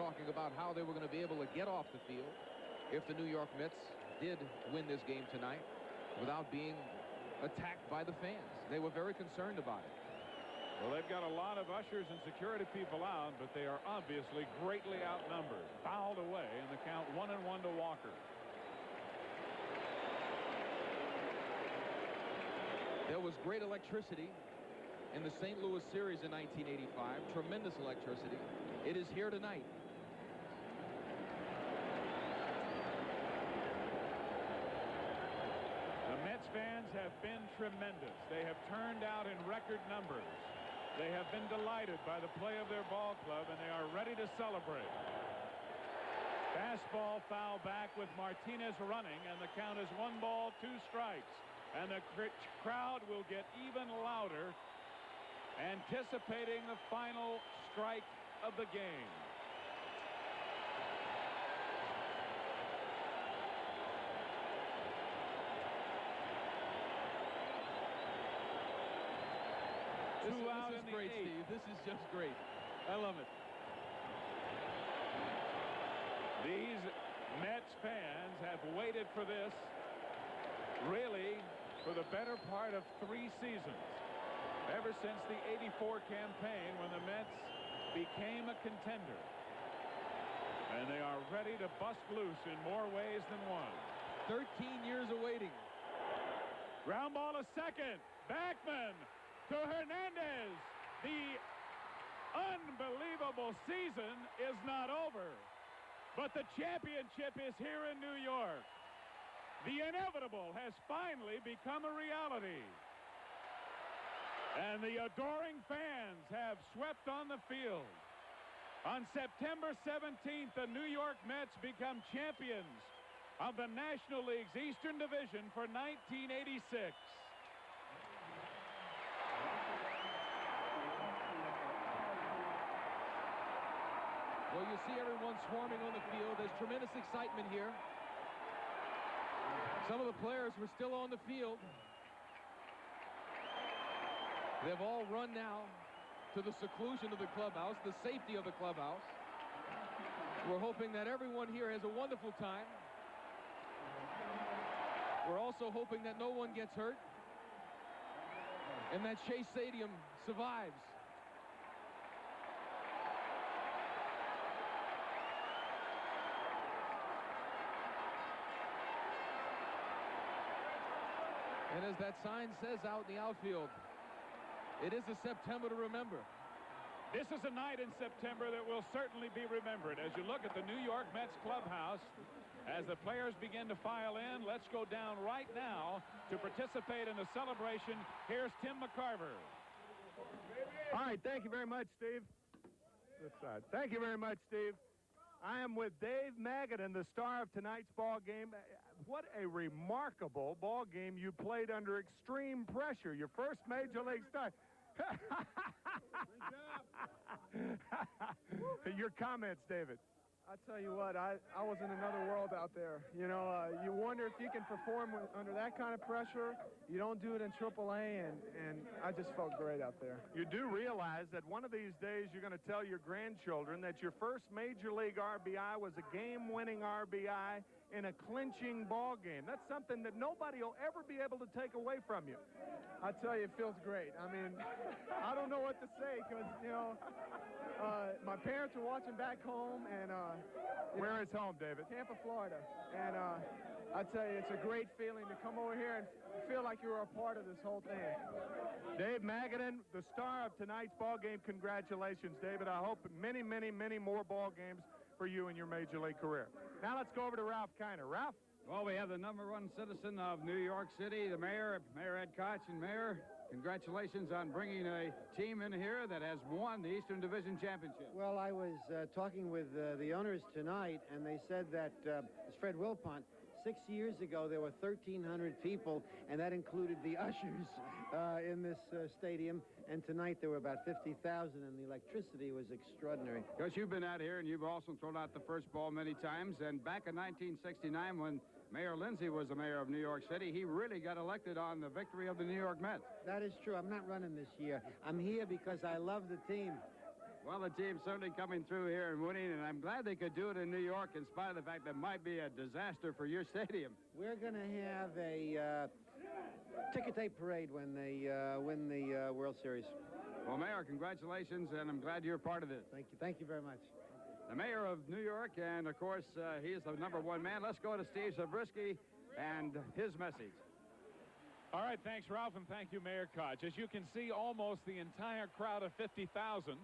talking about how they were going to be able to get off the field if the New York Mets did win this game tonight without being attacked by the fans. They were very concerned about it. Well, they've got a lot of ushers and security people out, but they are obviously greatly outnumbered. Fouled away, and the count 1-1 to Walker. There was great electricity in the St. Louis series in 1985. Tremendous electricity. It is here tonight. The Mets fans have been tremendous. They have turned out in record numbers. They have been delighted by the play of their ball club, and they are ready to celebrate. Fastball foul back with Martinez running, and the count is 1 ball, 2 strikes. And the crowd will get even louder, anticipating the final strike of the game. Two out in the 8th. This is great, Steve. This is just great. I love it. These Mets fans have waited for this really for the better part of 3 seasons. Ever since the '84 campaign, when the Mets became a contender. And they are ready to bust loose in more ways than one. 13 years of waiting. Ground ball to second. Backman to Hernandez. The unbelievable season is not over, but the championship is here in New York. The inevitable has finally become a reality. And the adoring fans have swept on the field. On September 17th, the New York Mets become champions of the National League's Eastern Division for 1986. Well, you see everyone swarming on the field. There's tremendous excitement here. Some of the players were still on the field. They've all run now to the seclusion of the clubhouse, the safety of the clubhouse. We're hoping that everyone here has a wonderful time. We're also hoping that no one gets hurt and that Shea Stadium survives. And as that sign says out in the outfield, it is a September to remember. This is a night in September that will certainly be remembered. As you look at the New York Mets clubhouse, as the players begin to file in, let's go down right now to participate in the celebration. Here's Tim McCarver. All right, thank you very much, Steve. This side. Thank you very much, Steve. I am with Dave Magadan, the star of tonight's ball game. What a remarkable ball game you played under extreme pressure. Your first major league start. Your comments, David. I tell you what, I was in another world out there. You know, you wonder if you can perform under that kind of pressure. You don't do it in AAA, and I just felt great out there. You do realize that one of these days you're going to tell your grandchildren that your first major league RBI was a game-winning RBI in a clinching ball game. That's something that nobody will ever be able to take away from you. I tell you, it feels great. I mean, I don't know what to say because, you know, my parents are watching back home, and where is home, David? Tampa, Florida. And I tell you, it's a great feeling to come over here and feel like you were a part of this whole thing. Dave Magadan, the star of tonight's ball game. Congratulations, David. I hope many, many, many more ball games for you in your major league career. Now let's go over to Ralph Kiner. Ralph? Well, we have the #1 citizen of New York City, the mayor, Mayor Ed Koch. And Mayor, congratulations on bringing a team in here that has won the Eastern Division Championship. Well, I was talking with the owners tonight, and they said that, it's Fred Wilpon, 6 years ago there were 1,300 people, and that included the ushers in this stadium. And tonight there were about 50,000, and the electricity was extraordinary. Because you've been out here, and you've also thrown out the first ball many times. And back in 1969, when Mayor Lindsay was the mayor of New York City, he really got elected on the victory of the New York Mets. That is true. I'm not running this year. I'm here because I love the team. Well, the team's certainly coming through here and winning, and I'm glad they could do it in New York in spite of the fact that it might be a disaster for your stadium. We're going to have a ticker tape parade when they win the World Series. Well, Mayor, congratulations, and I'm glad you're part of this. Thank you. Thank you very much. The mayor of New York, and, of course, he is the #1 man. Let's go to Steve Zabriskie and his message. All right, thanks, Ralph, and thank you, Mayor Koch. As you can see, almost the entire crowd of 50,000,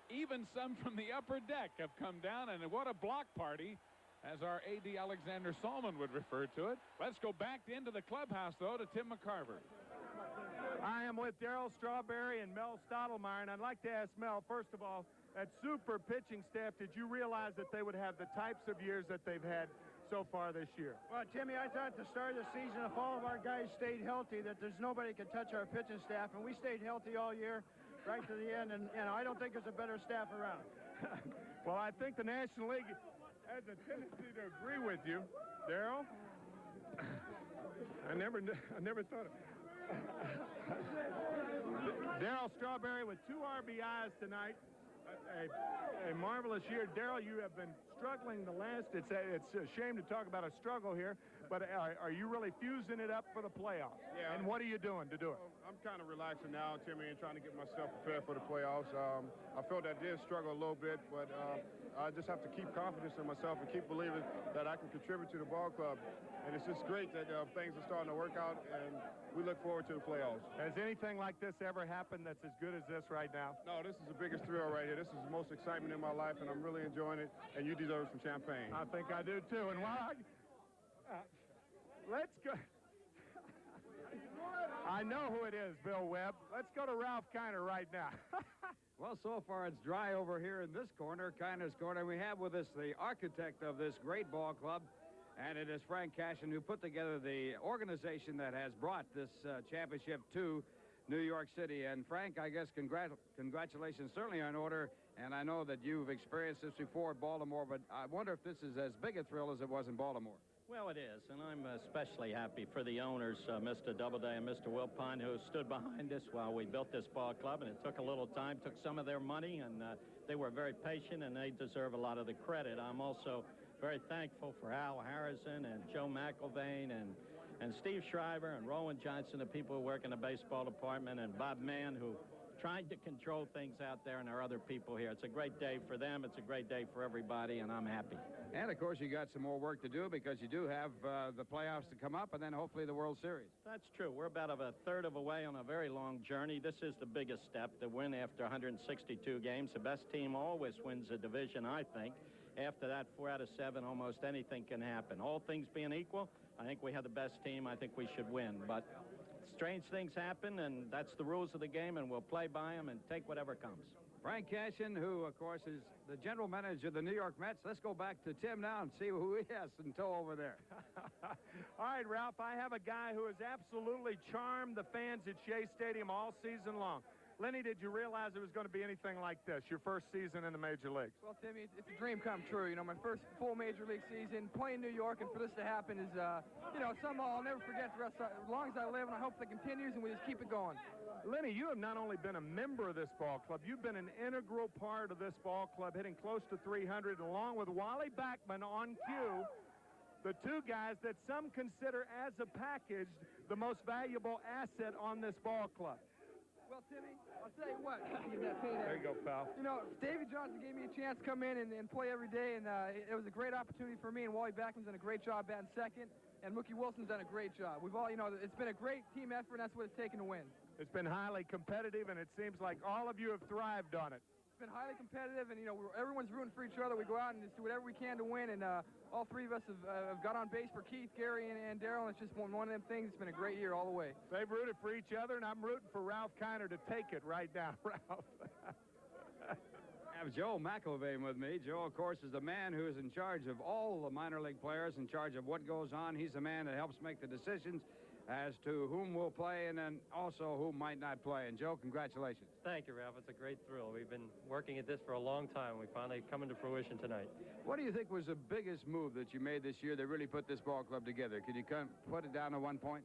even some from the upper deck, have come down, and what a block party, as our A.D. Alexander Salmon would refer to it. Let's go back into the clubhouse, though, to Tim McCarver. I am with Darryl Strawberry and Mel Stottlemyre, and I'd like to ask Mel, first of all, that super pitching staff, did you realize that they would have the types of years that they've had so far this year? Well, Timmy, I thought at the start of the season, if all of our guys stayed healthy, that there's nobody could touch our pitching staff, and we stayed healthy all year, right to the end, and I don't think there's a better staff around. Well, I think the National League has a tendency to agree with you, Darryl. I never thought of Darryl Strawberry with 2 RBIs tonight. A marvelous year. Darryl, you have been struggling the last. It's a shame to talk about a struggle here, but are you really fusing it up for the playoffs? Yeah. And what are you doing to do it? I'm kind of relaxing now, Timmy, and trying to get myself prepared for the playoffs. I felt I did struggle a little bit, but I just have to keep confidence in myself and keep believing that I can contribute to the ball club. And it's just great that things are starting to work out, and we look forward to the playoffs. Has anything like this ever happened that's as good as this right now? No, this is the biggest thrill right here. This is the most excitement in my life, and I'm really enjoying it, and you deserve some champagne. I think I do, too. And while let's go. I know who it is, Bill Webb. Let's go to Ralph Kiner right now. Well, so far it's dry over here in this corner, Kiner's corner. We have with us the architect of this great ball club, and it is Frank Cashin, who put together the organization that has brought this championship to New York City. And Frank, I guess congratulations certainly are in order, and I know that you've experienced this before at Baltimore, but I wonder if this is as big a thrill as it was in Baltimore. Well, it is, and I'm especially happy for the owners, Mr. Doubleday and Mr. Wilpon, who stood behind us while we built this ball club, and it took a little time, took some of their money, and they were very patient, and they deserve a lot of the credit. I'm also very thankful for Al Harrison and Joe McIlvain and Steve Shriver and Rowan Johnson, the people who work in the baseball department, and Bob Mann, who tried to control things out there, and our other people here. It's a great day for them. It's a great day for everybody, and I'm happy. And, of course, you got some more work to do because you do have the playoffs to come up and then hopefully the World Series. That's true. We're about a third of a way on a very long journey. This is the biggest step, the win after 162 games. The best team always wins a division, I think. After that, 4 out of 7, almost anything can happen. All things being equal, I think we have the best team. I think we should win. But strange things happen, and that's the rules of the game, and we'll play by them and take whatever comes. Frank Cashin, who, of course, is the general manager of the New York Mets. Let's go back to Tim now and see who he has in tow over there. All right, Ralph, I have a guy who has absolutely charmed the fans at Shea Stadium all season long. Lenny, did you realize it was going to be anything like this, your first season in the Major Leagues? Well, Timmy, it's a dream come true. You know, my first full Major League season, playing New York, and for this to happen is, you know, something I'll never forget the rest of, as long as I live, and I hope it continues, and we just keep it going. Lenny, you have not only been a member of this ball club, you've been an integral part of this ball club, hitting close to 300, along with Wally Backman on cue, the two guys that some consider as a package the most valuable asset on this ball club. Well, Timmy, I'll tell you what. Get that pay there. There you go, pal. You know, Davey Johnson gave me a chance to come in and play every day, and it was a great opportunity for me, and Wally Backman's done a great job batting second, and Mookie Wilson's done a great job. We've all, you know, it's been a great team effort, and that's what it's taken to win. It's been highly competitive, and it seems like all of you have thrived on it. It's been highly competitive, and, you know, everyone's rooting for each other. We go out and just do whatever we can to win, and all three of us have got on base for Keith, Gary, and Darryl, and it's just one of them things. It's been a great year all the way. They've rooted for each other, and I'm rooting for Ralph Kiner to take it right now, Ralph. I have Joe McIlvain with me. Joe, of course, is the man who is in charge of all the minor league players, in charge of what goes on. He's the man that helps make the decisions as to whom will play and then also who might not play. And, Joe, congratulations. Thank you, Ralph. It's a great thrill. We've been working at this for a long time. We finally come into fruition tonight. What do you think was the biggest move that you made this year that really put this ball club together? Could you put it down to one point?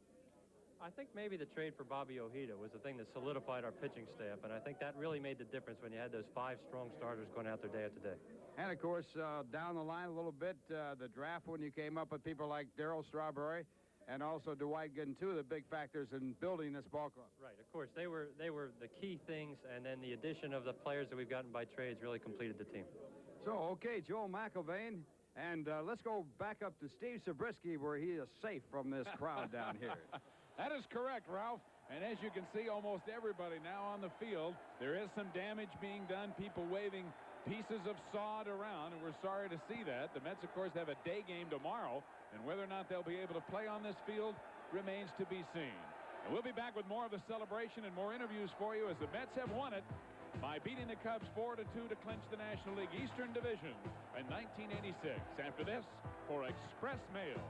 I think maybe the trade for Bobby Ojeda was the thing that solidified our pitching staff, and I think that really made the difference when you had those 5 strong starters going out there day after day. And, of course, down the line a little bit, the draft when you came up with people like Darryl Strawberry and also Dwight Gooden, two of the big factors in building this ball club. Right, of course. They were the key things, and then the addition of the players that we've gotten by trades really completed the team. So, okay, Joel McIlvain, and let's go back up to Steve Zabriskie where he is safe from this crowd down here. That is correct, Ralph. And as you can see, almost everybody now on the field. There is some damage being done, people waving pieces of sod around, and we're sorry to see that. The Mets, of course, have a day game tomorrow, and whether or not they'll be able to play on this field remains to be seen. And we'll be back with more of the celebration and more interviews for you as the Mets have won it by beating the Cubs 4-2 to clinch the National League Eastern Division in 1986. After this, for Express Mail.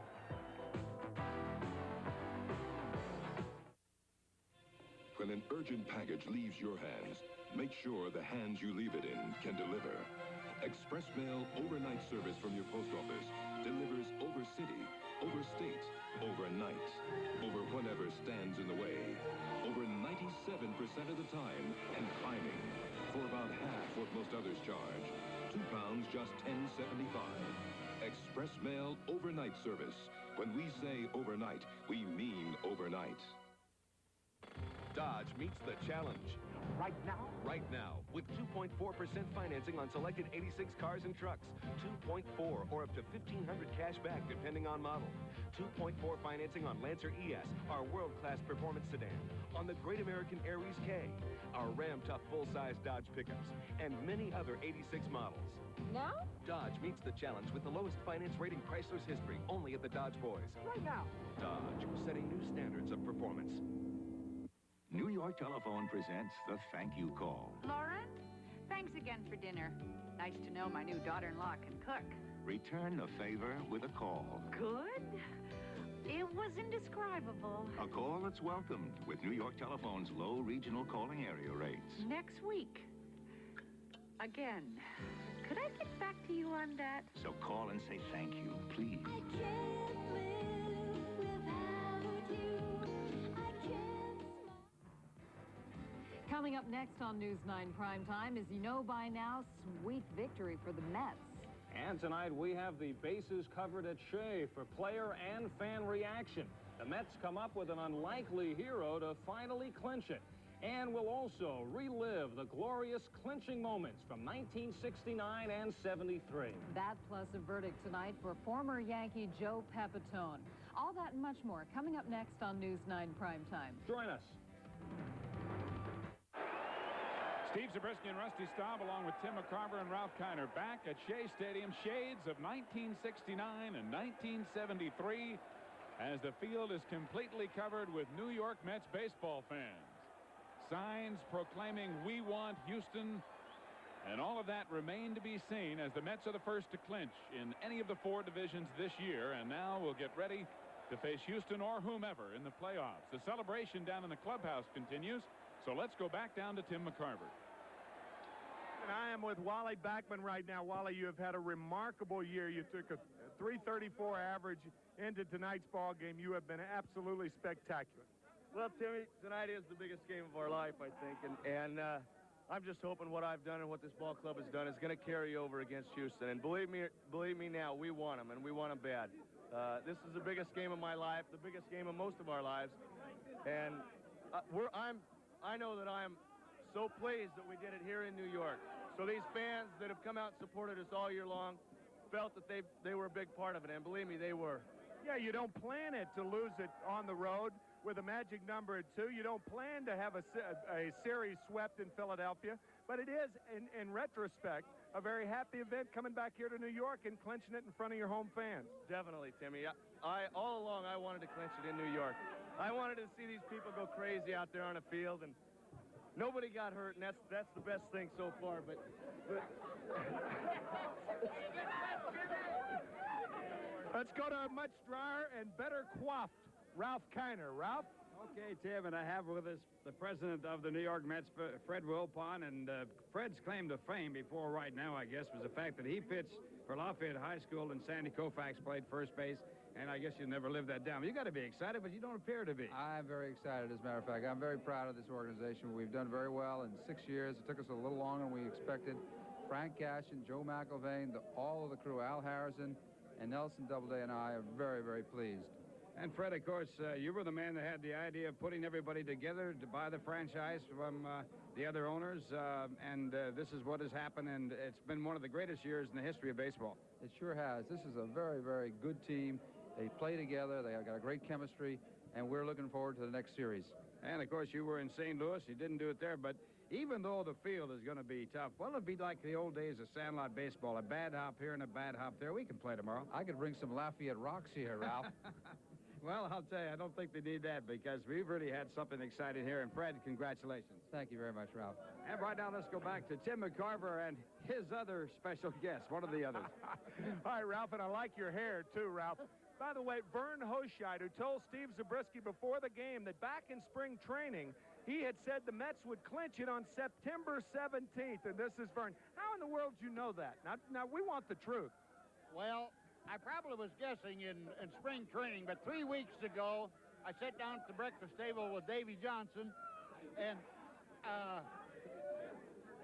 When an urgent package leaves your hands, make sure the hands you leave it in can deliver. Express Mail overnight service from your post office delivers over city, over state, overnight, over whatever stands in the way, over 97% of the time, and climbing, for about half what most others charge. £2, just $10.75. Express Mail overnight service. When we say overnight, we mean overnight. Dodge meets the challenge. Right now? Right now, with 2.4% financing on selected 86 cars and trucks. 2.4 or up to $1,500 cash back depending on model. 2.4 financing on Lancer ES, our world-class performance sedan. On the Great American Aries K, our Ram Tough full-size Dodge pickups, and many other 86 models. Now? Dodge meets the challenge with the lowest finance rate in Chrysler's history, only at the Dodge Boys. Right now. Dodge, setting new standards of performance. New York Telephone presents the thank you call. Lauren, thanks again for dinner. Nice to know my new daughter-in-law can cook. Return the favor with a call. Good? It was indescribable. A call that's welcomed with New York Telephone's low regional calling area rates. Next week. Again. Could I get back to you on that? So call and say thank you, please. I can't live without you. I can't. Coming up next on News 9 Primetime, as you know by now, sweet victory for the Mets. And tonight we have the bases covered at Shea for player and fan reaction. The Mets come up with an unlikely hero to finally clinch it. And we'll also relive the glorious clinching moments from 1969 and 73. That plus a verdict tonight for former Yankee Joe Pepitone. All that and much more coming up next on News 9 Primetime. Join us. Steve Zabriskie and Rusty Staub, along with Tim McCarver and Ralph Kiner, back at Shea Stadium. Shades of 1969 and 1973 as the field is completely covered with New York Mets baseball fans. Signs proclaiming "We want Houston," and all of that remain to be seen as the Mets are the first to clinch in any of the 4 divisions this year, and now we'll get ready to face Houston or whomever in the playoffs. The celebration down in the clubhouse continues, so let's go back down to Tim McCarver. And I am with Wally Backman right now. Wally, you have had a remarkable year. You took a .334 average into tonight's ball game. You have been absolutely spectacular. Well, Timmy, tonight is the biggest game of our life, I think, and I'm just hoping what I've done and what this ball club has done is going to carry over against Houston. And believe me now, we want them, and we want them bad. This is the biggest game of my life, the biggest game of most of our lives, and I know that I am so pleased that we did it here in New York. So these fans that have come out and supported us all year long felt that they were a big part of it, and believe me, they were. Yeah, you don't plan it to lose it on the road with a magic number at 2. You don't plan to have a series swept in Philadelphia, but it is, in retrospect, a very happy event coming back here to New York and clinching it in front of your home fans. Definitely, Timmy. All along, I wanted to clinch it in New York. I wanted to see these people go crazy out there on the field, and nobody got hurt, and that's the best thing so far. But let's go to a much drier and better coiffed Ralph Kiner. Ralph? Okay, Tim, and I have with us the president of the New York Mets, Fred Wilpon, and Fred's claim to fame before right now, I guess, was the fact that he pitched for Lafayette High School, and Sandy Koufax played first base. And I guess you never lived that down. You got to be excited, but you don't appear to be. I'm very excited, as a matter of fact. I'm very proud of this organization. We've done very well in 6 years. It took us a little longer than we expected. Frank Cashin, Joe McIlvain, all of the crew, Al Harrison, and Nelson Doubleday and I are very, very pleased. And Fred, of course, you were the man that had the idea of putting everybody together to buy the franchise from the other owners, and this is what has happened, and it's been one of the greatest years in the history of baseball. It sure has. This is a very, very good team. They play together. They have got a great chemistry, and we're looking forward to the next series. And, of course, you were in St. Louis. You didn't do it there, but even though the field is going to be tough, well, it'll be like the old days of Sandlot baseball, a bad hop here and a bad hop there. We can play tomorrow. I could bring some Lafayette rocks here, Ralph. Well, I'll tell you, I don't think they need that because we've really had something exciting here. And, Fred, congratulations. Thank you very much, Ralph. And right now, let's go back to Tim McCarver and his other special guest, one of the others. All right, Ralph, and I like your hair, too, Ralph. By the way, Vern Hoscheit, who told Steve Zabriskie before the game that back in spring training, he had said the Mets would clinch it on September 17th, and this is Vern. How in the world did you know that? Now we want the truth. Well, I probably was guessing in spring training, but 3 weeks ago, I sat down at the breakfast table with Davy Johnson, and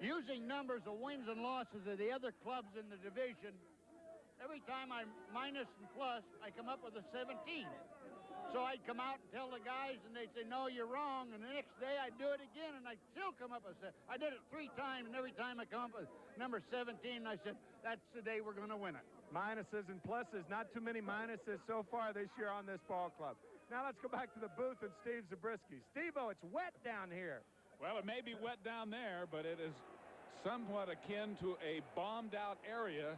using numbers of wins and losses of the other clubs in the division, every time I minus and plus, I come up with a 17. So I'd come out and tell the guys, and they'd say, no, you're wrong. And the next day, I'd do it again, and I'd still come up with a 7. I did it 3 times, and every time I come up with number 17, I said, that's the day we're going to win it. Minuses and pluses. Not too many minuses so far this year on this ball club. Now let's go back to the booth and Steve Zabriskie. Steve-O, it's wet down here. Well, it may be wet down there, but it is somewhat akin to a bombed-out area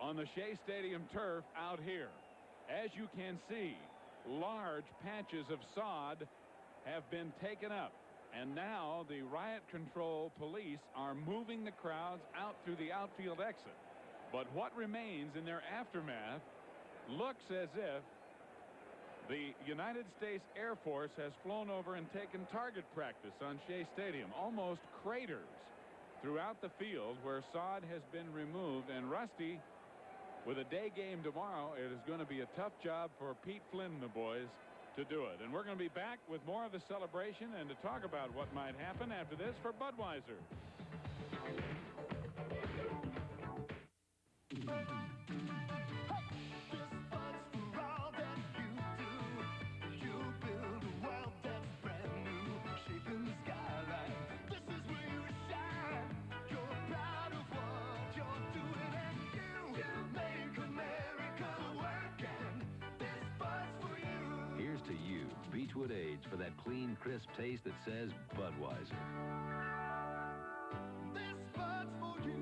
on the Shea Stadium turf out here. As you can see, large patches of sod have been taken up, and now the riot control police are moving the crowds out through the outfield exit. But what remains in their aftermath looks as if the United States Air Force has flown over and taken target practice on Shea Stadium. Almost craters throughout the field where sod has been removed. And Rusty, with a day game tomorrow, it is going to be a tough job for Pete Flynn and the boys to do it. And we're going to be back with more of the celebration and to talk about what might happen after this for Budweiser. Beechwood Age for that clean, crisp taste that says Budweiser. This Bud's for you.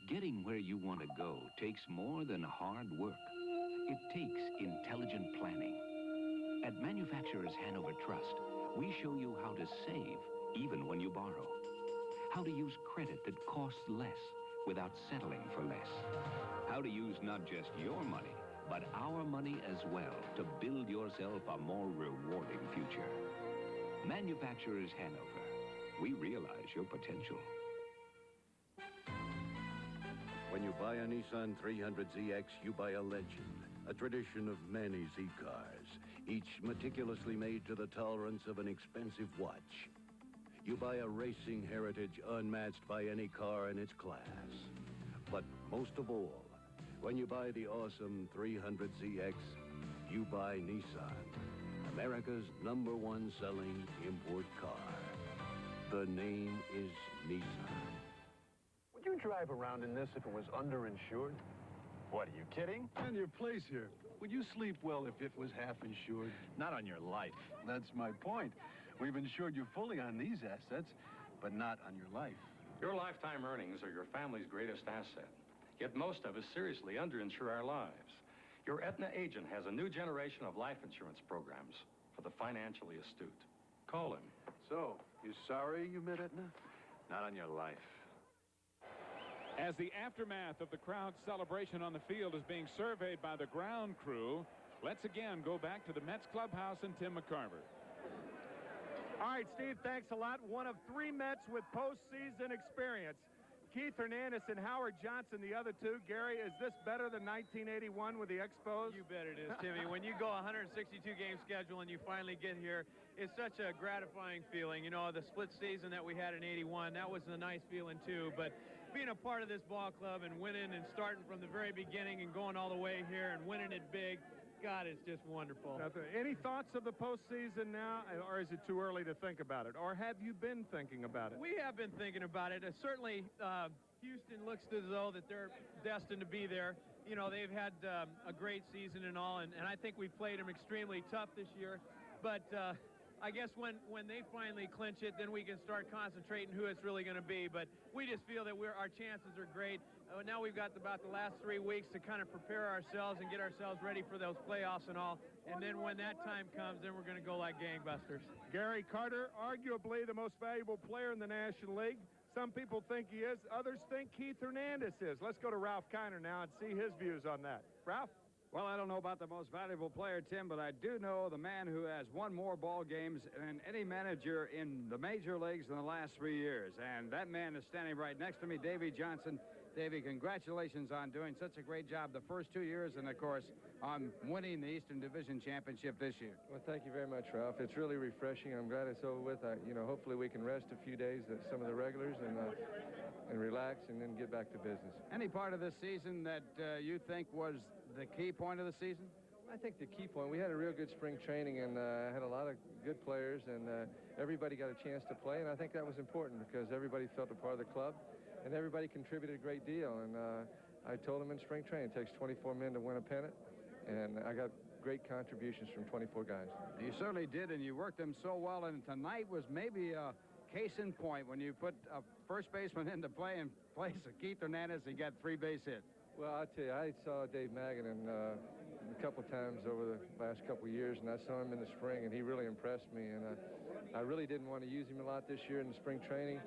Getting where you want to go takes more than hard work. It takes intelligent planning. At Manufacturers Hanover Trust, we show you how to save even when you borrow. How to use credit that costs less without settling for less. How to use not just your money, but our money as well to build yourself a more rewarding future. Manufacturers Hanover. We realize your potential. When you buy a Nissan 300ZX, you buy a legend, a tradition of many Z-cars, each meticulously made to the tolerance of an expensive watch. You buy a racing heritage unmatched by any car in its class. But most of all, when you buy the awesome 300ZX, you buy Nissan, America's #1 selling import car. The name is Nissan. Would you drive around in this if it was underinsured? What, are you kidding? And your place here. Would you sleep well if it was half insured? Not on your life. That's my point. We've insured you fully on these assets, but not on your life. Your lifetime earnings are your family's greatest asset. Yet most of us seriously underinsure our lives. Your Aetna agent has a new generation of life insurance programs for the financially astute. Call him. So, you sorry you met Aetna? Not on your life. As the aftermath of the crowd celebration on the field is being surveyed by the ground crew, let's again go back to the Mets clubhouse and Tim McCarver. All right, Steve, thanks a lot. One of 3 Mets with postseason experience. Keith Hernandez and Howard Johnson, the other two. Gary, is this better than 1981 with the Expos? You bet it is, Timmy. When you go 162-game schedule and you finally get here, it's such a gratifying feeling. You know, the split season that we had in 81, that was a nice feeling too. But being a part of this ball club and winning and starting from the very beginning and going all the way here and winning it big, God, it's just wonderful. Any thoughts of the postseason now, or is it too early to think about it? Or have you been thinking about it? We have been thinking about it. Certainly, Houston looks as though that they're destined to be there. You know, they've had a great season and all, and I think we played them extremely tough this year. But I guess when they finally clinch it, then we can start concentrating who it's really going to be. But we just feel that our chances are great. Now we've got about the last 3 weeks to kind of prepare ourselves and get ourselves ready for those playoffs and all. And then when that time comes, then we're going to go like gangbusters. Gary Carter, arguably the most valuable player in the National League. Some people think he is. Others think Keith Hernandez is. Let's go to Ralph Kiner now and see his views on that. Ralph? Well, I don't know about the most valuable player, Tim, but I do know the man who has won more ball games than any manager in the major leagues in the last 3 years. And that man is standing right next to me, Davy Johnson. Davy, congratulations on doing such a great job the first 2 years and, of course, on winning the Eastern Division Championship this year. Well, thank you very much, Ralph. It's really refreshing. I'm glad it's over with. Hopefully we can rest a few days at some of the regulars and relax and then get back to business. Any part of this season that you think was the key point of the season? I think the key point, we had a real good spring training and had a lot of good players, and everybody got a chance to play, and I think that was important because everybody felt a part of the club. And everybody contributed a great deal. And I told them in spring training, it takes 24 men to win a pennant. And I got great contributions from 24 guys. You certainly did, and you worked them so well. And tonight was maybe a case in point when you put a first baseman into play in place of Keith Hernandez. He got 3 base hits. Well, I'll tell you, I saw Dave Magadan a couple times over the last couple of years, and I saw him in the spring, and he really impressed me. And I really didn't want to use him a lot this year in the spring training.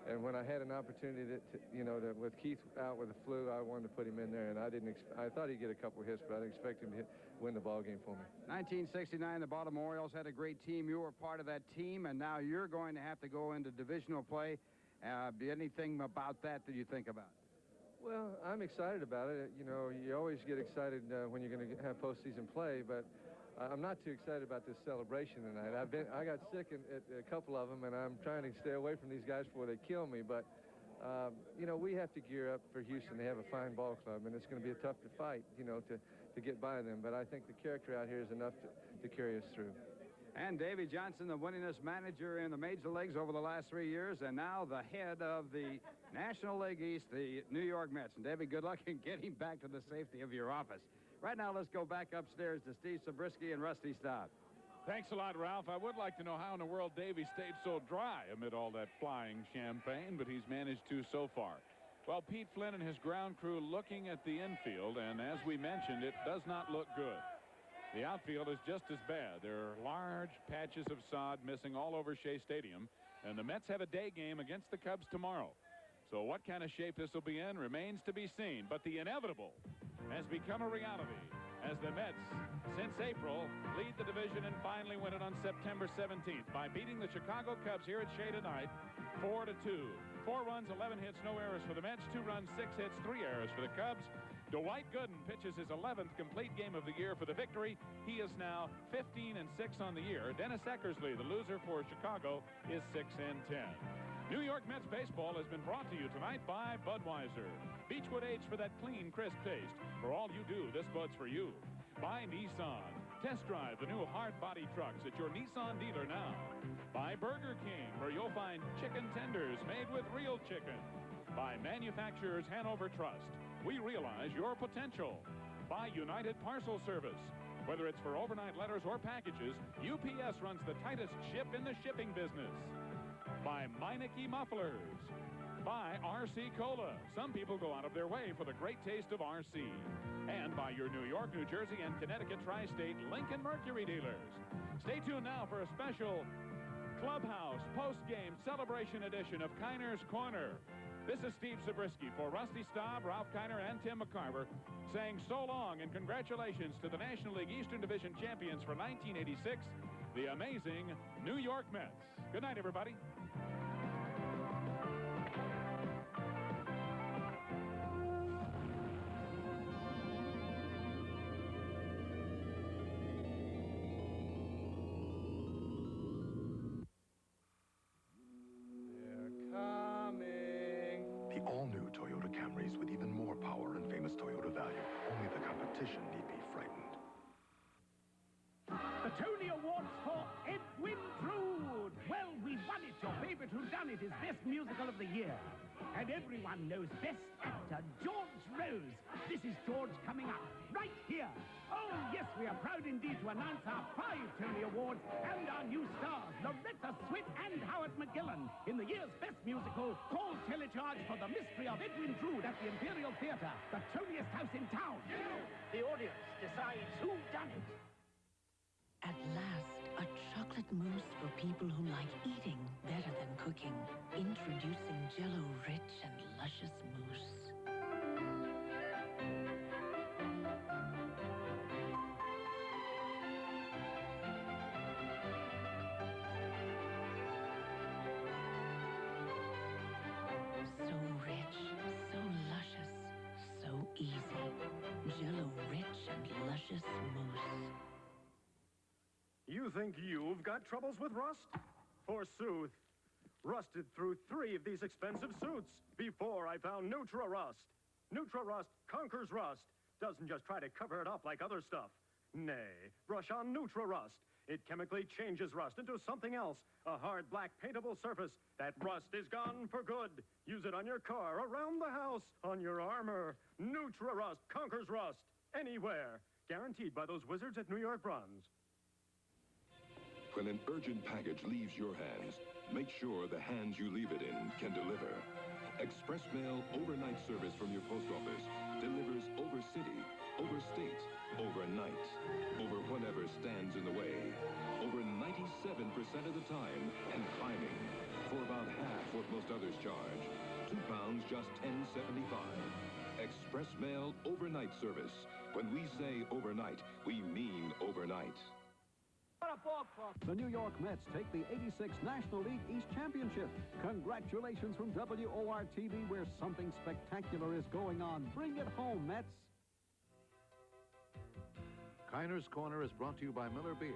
And when I had an opportunity with Keith out with the flu, I wanted to put him in there, and I thought he'd get a couple hits, but I didn't expect him to win the ball game for me. 1969, the Baltimore Orioles had a great team. You were part of that team, and now you're going to have to go into divisional play. Anything about that you think about? Well, I'm excited about it. You always get excited when you're going to have postseason play, but I'm not too excited about this celebration tonight. I got sick at a couple of them, and I'm trying to stay away from these guys before they kill me. But, we have to gear up for Houston. They have a fine ball club, and it's going to be a tough fight, to get by them. But I think the character out here is enough to carry us through. And Davy Johnson, the winningest manager in the major leagues over the last 3 years, and now the head of the National League East, the New York Mets. And Davy, good luck in getting back to the safety of your office. Right now, let's go back upstairs to Steve Zabriskie and Rusty Staub. Thanks a lot, Ralph. I would like to know how in the world Davy stayed so dry amid all that flying champagne, but he's managed to so far. Well, Pete Flynn and his ground crew looking at the infield, and as we mentioned, it does not look good. The outfield is just as bad. There are large patches of sod missing all over Shea Stadium, and the Mets have a day game against the Cubs tomorrow. So what kind of shape this will be in remains to be seen, but the inevitable has become a reality as the Mets, since April, lead the division and finally win it on September 17th by beating the Chicago Cubs here at Shea tonight 4-2. 4 runs, 11 hits, no errors for the Mets, 2 runs, 6 hits, 3 errors for the Cubs. Dwight Gooden pitches his 11th complete game of the year for the victory. He is now 15-6 on the year. Dennis Eckersley, the loser for Chicago, is 6-10. New York Mets baseball has been brought to you tonight by Budweiser. Beechwood Age for that clean, crisp taste. For all you do, this Bud's for you. By Nissan. Test drive the new hard body trucks at your Nissan dealer now. By Burger King, where you'll find chicken tenders made with real chicken. By Manufacturers Hanover Trust. We realize your potential. By United Parcel Service. Whether it's for overnight letters or packages, UPS runs the tightest ship in the shipping business. By Meineke Mufflers. By RC Cola. Some people go out of their way for the great taste of RC. And by your New York, New Jersey, and Connecticut tri-state Lincoln Mercury dealers. Stay tuned now for a special Clubhouse post-game celebration edition of KINER'S Korner. This is Steve Zabriskie for Rusty Staub, Ralph Kiner, and Tim McCarver saying so long and congratulations to the National League Eastern Division champions for 1986, the amazing New York Mets. Good night, everybody. competition need be frightened. The Tony Awards for Edwin Drood. Well, we won it. Your favorite whodunit is Best Musical of the Year. And everyone knows Best Actor, George Rose. This is George coming up, right here. Oh, yes, we are proud indeed to announce our 5 Tony Awards and our new stars, Loretta Swit and Howard McGillan, in the year's Best Musical, called Telecharge for the Mystery of Edwin Drood at the Imperial Theatre, the Toniest house in town. The audience decides who done it. At last, a chocolate mousse for people who like eating better than cooking. Introducing Jell-O rich and luscious mousse. So rich, so luscious, so easy. Jell-O rich and luscious mousse. You think you've got troubles with rust? Forsooth. Rusted through 3 of these expensive suits before I found Nutra-Rust. Nutra-Rust conquers rust. Doesn't just try to cover it up like other stuff. Nay, brush on Nutra-Rust. It chemically changes rust into something else. A hard black paintable surface. That rust is gone for good. Use it on your car, around the house, on your armor. Nutra-Rust conquers rust. Anywhere. Guaranteed by those wizards at New York Bronze. When an urgent package leaves your hands, make sure the hands you leave it in can deliver. Express Mail overnight service from your post office delivers over city, over state, overnight, over whatever stands in the way. Over 97% of the time, and climbing. For about half what most others charge. £2, just $10.75. Express Mail overnight service. When we say overnight, we mean overnight. The New York Mets take the 86th National League East Championship. Congratulations from WLIE, where something spectacular is going on. Bring it home, Mets. KINER'S Korner is brought to you by Miller Beer.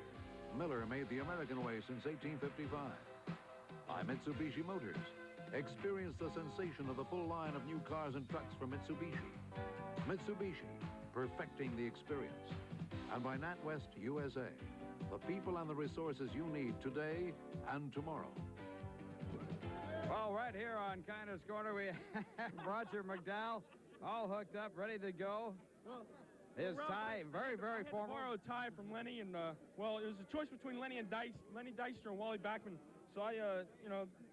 Miller made the American way since 1855. By Mitsubishi Motors. Experience the sensation of the full line of new cars and trucks from Mitsubishi. Mitsubishi, perfecting the experience. And by NatWest USA. The people and the resources you need today and tomorrow. Well, right here on KINER'S Korner, we have Roger McDowell all hooked up, ready to go. His tie, very, very formal. Borrowed tie from Lenny, and well, it was a choice between Lenny Deister and Wally Backman. So I,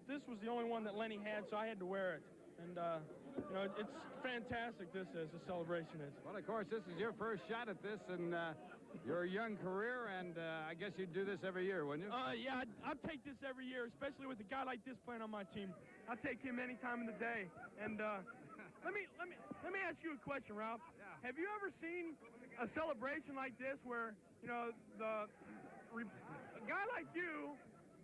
this was the only one that Lenny had, so I had to wear it. And it's fantastic. This is a celebration. Well, of course, this is your first shot at this, and your young career, and I guess you'd do this every year, wouldn't you? Yeah, I'd take this every year, especially with a guy like this playing on my team. I'd take him any time of the day. And let me ask you a question, Ralph. Yeah. Have you ever seen a celebration like this where, a guy like you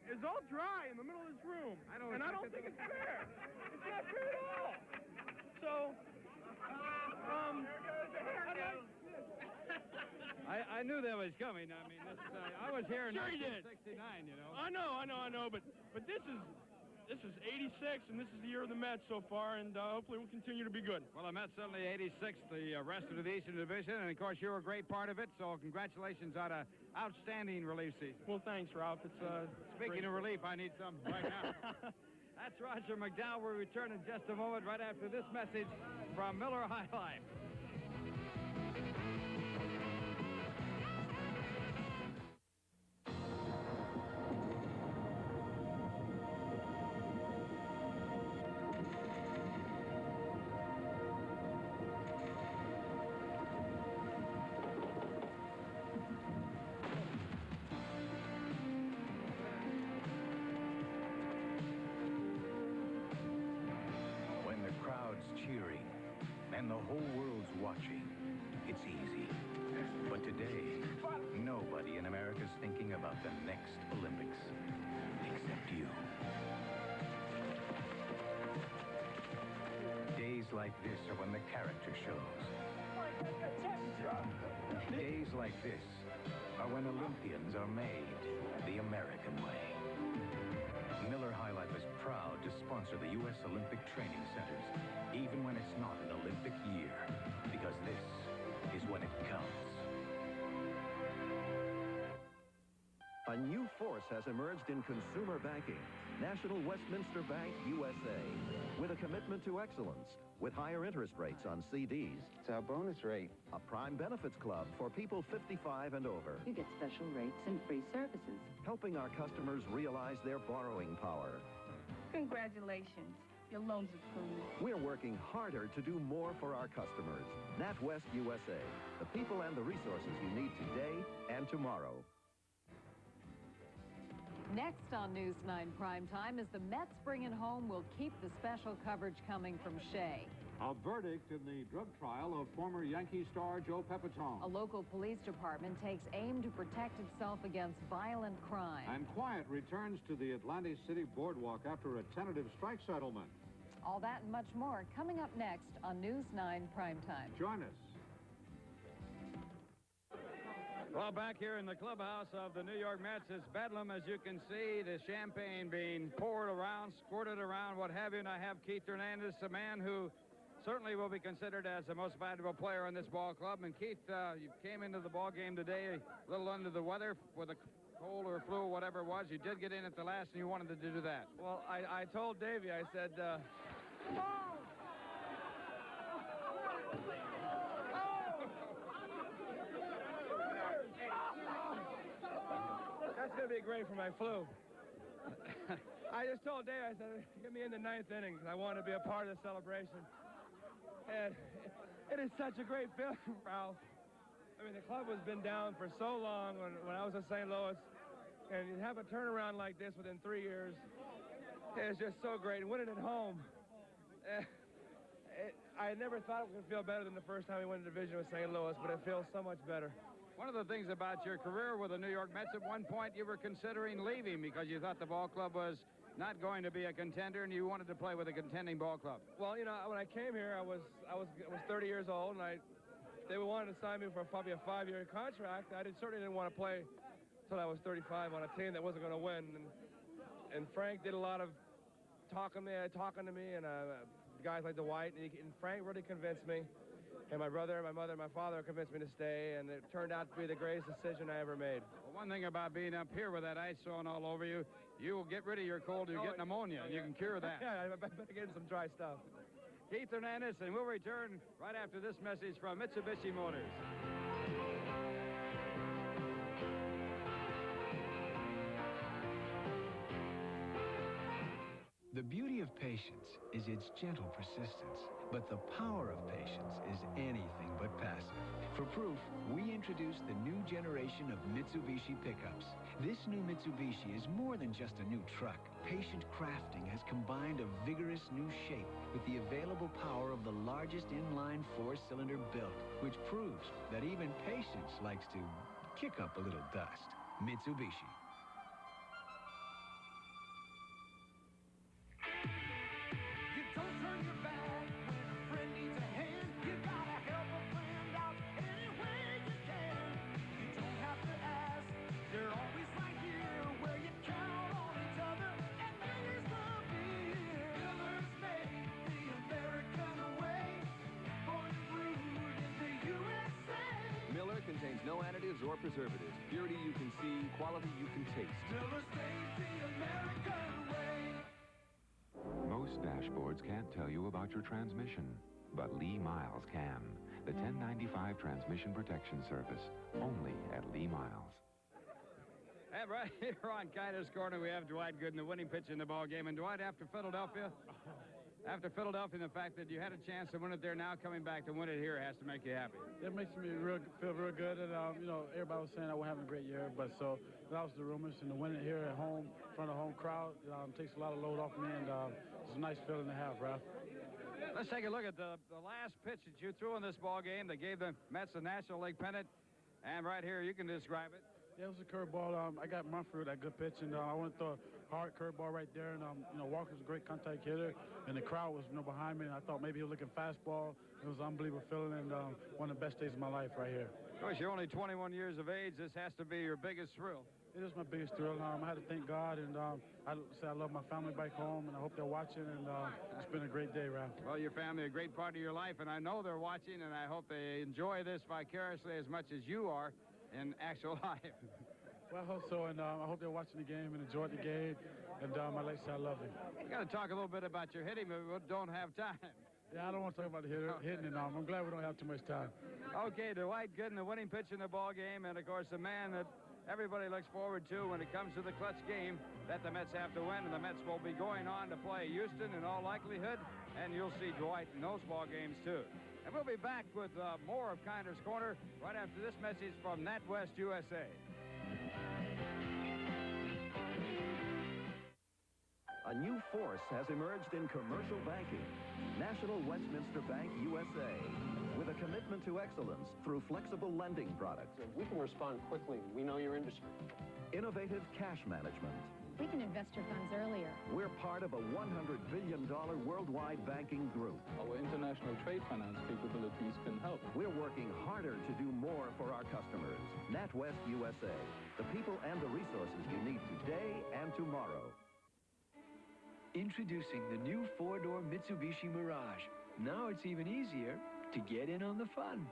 is all dry in the middle of this room? I don't think it's fair. It's not fair at all. So, I knew that was coming. I mean, this, I was here in sure 1969, you know. I know, but this is 86, and this is the year of the Mets so far, and hopefully we'll continue to be good. Well, the Mets certainly 86th, the rest of the Eastern Division, and of course you were a great part of it, so congratulations on an outstanding relief season. Well, thanks, Ralph. It's Speaking of relief, I need some right now. That's Roger McDowell. We'll return in just a moment right after this message from Miller High Life. Cheering, and the whole world's watching. It's easy. But today, nobody in America's thinking about the next Olympics, except you. Days like this are when the character shows. Days like this are when Olympians are made the American way. Miller High Life is proud to sponsor the U.S. Olympic Training Centers, even when it's not an Olympic year, because this is when it counts. has emerged in consumer banking. National Westminster Bank USA. With a commitment to excellence. With higher interest rates on CDs. It's our bonus rate. A prime benefits club for people 55 and over. You get special rates and free services. Helping our customers realize their borrowing power. Congratulations. Your loans approved. We're working harder to do more for our customers. NatWest USA. The people and the resources you need today and tomorrow. Next on News 9 Primetime, as the Mets bring it home, we'll keep the special coverage coming from Shea. A verdict in the drug trial of former Yankee star Joe Pepitone. A local police department takes aim to protect itself against violent crime. And quiet returns to the Atlantic City boardwalk after a tentative strike settlement. All that and much more coming up next on News 9 Primetime. Join us. Well, back here in the clubhouse of the New York Mets, it's bedlam, as you can see, the champagne being poured around, squirted around, what have you. And I have Keith Hernandez, a man who certainly will be considered as the most valuable player in this ball club. And Keith, you came into the ball game today a little under the weather with a cold or flu or whatever it was. You did get in at the last, and you wanted to do that. Well, I told Davey, I said, that's going to be great for my flu. I just told Dave, I said, get me in the 9th inning because I want to be a part of the celebration. And it is such a great feeling, Ralph. I mean, the club has been down for so long when I was in St. Louis, and you have a turnaround like this within 3 years. It's just so great. And winning at home, I never thought it would feel better than the first time we won the division with St. Louis, but it feels so much better. One of the things about your career with the New York Mets, at one point you were considering leaving because you thought the ball club was not going to be a contender and you wanted to play with a contending ball club. Well, you know, when I came here, I was 30 years old, and they wanted to sign me for probably a 5-year contract. I certainly didn't want to play until I was 35 on a team that wasn't going to win. And Frank did a lot of talking to me, and guys like Dwight, and Frank really convinced me. And my brother, my mother, my father convinced me to stay, and it turned out to be the greatest decision I ever made. Well, one thing about being up here with that ice thrown all over you, you will get rid of your cold, you get pneumonia, and you can cure that. Yeah, I better get in some dry stuff. Keith Hernandez, and we'll return right after this message from Mitsubishi Motors. The beauty of patience is its gentle persistence, but the power of patience is anything but passive. For proof, we introduced the new generation of Mitsubishi pickups. This new Mitsubishi is more than just a new truck. Patient crafting has combined a vigorous new shape with the available power of the largest inline 4-cylinder built, which proves that even patience likes to kick up a little dust. Mitsubishi. Contains no additives or preservatives. Purity you can see, quality you can taste. Miller's Days the American way. Most dashboards can't tell you about your transmission, but Lee Miles can. The 1095 Transmission Protection Service, only at Lee Miles. And right here on KINER'S Corner, we have Dwight Gooden, the winning pitcher in the ball game. And Dwight, after Philadelphia, the fact that you had a chance to win it there, now coming back to win it here has to make you happy. It makes me feel real good. And, you know, everybody was saying I wasn't having a great year, but so that was the rumors. And to win it here at home, in front of a home crowd, takes a lot of load off me, and it's a nice feeling to have, Ralph. Let's take a look at the last pitch that you threw in this ball game that gave the Mets the National League pennant. And right here, you can describe it. Yeah, it was a curveball. I got Mumford that good pitch, and I went to throw a hard curveball right there. And you know, Walker's a great contact hitter, and the crowd was behind me. And I thought maybe he was looking fastball. It was an unbelievable feeling, and one of the best days of my life right here. Of course, you're only 21 years of age. This has to be your biggest thrill. It is my biggest thrill. I had to thank God, and I say I love my family back home, and I hope they're watching. And it's been a great day, Ralph. Well, your family, a great part of your life, and I know they're watching, and I hope they enjoy this vicariously as much as you are in actual life. Well, I hope so, and I hope they're watching the game and enjoyed the game. And my late side loved it. We got to talk a little bit about your hitting, but we don't have time. Yeah, I don't want to talk about the hitting and all. I'm glad we don't have too much time. Okay, Dwight Gooden, the winning pitch in the ball game, and of course the man that everybody looks forward to when it comes to the clutch game that the Mets have to win, and the Mets will be going on to play Houston in all likelihood, and you'll see Dwight in those ball games too. And we'll be back with more of KINER'S Corner right after this message from NatWest USA. A new force has emerged in commercial banking. National Westminster Bank USA. With a commitment to excellence through flexible lending products. We can respond quickly. We know your industry. Innovative cash management. We can invest your funds earlier. We're part of a $100 billion worldwide banking group. Our international trade finance capabilities can help. We're working harder to do more for our customers. NatWest USA. The people and the resources you need today and tomorrow. Introducing the new four-door Mitsubishi Mirage. Now it's even easier to get in on the fun.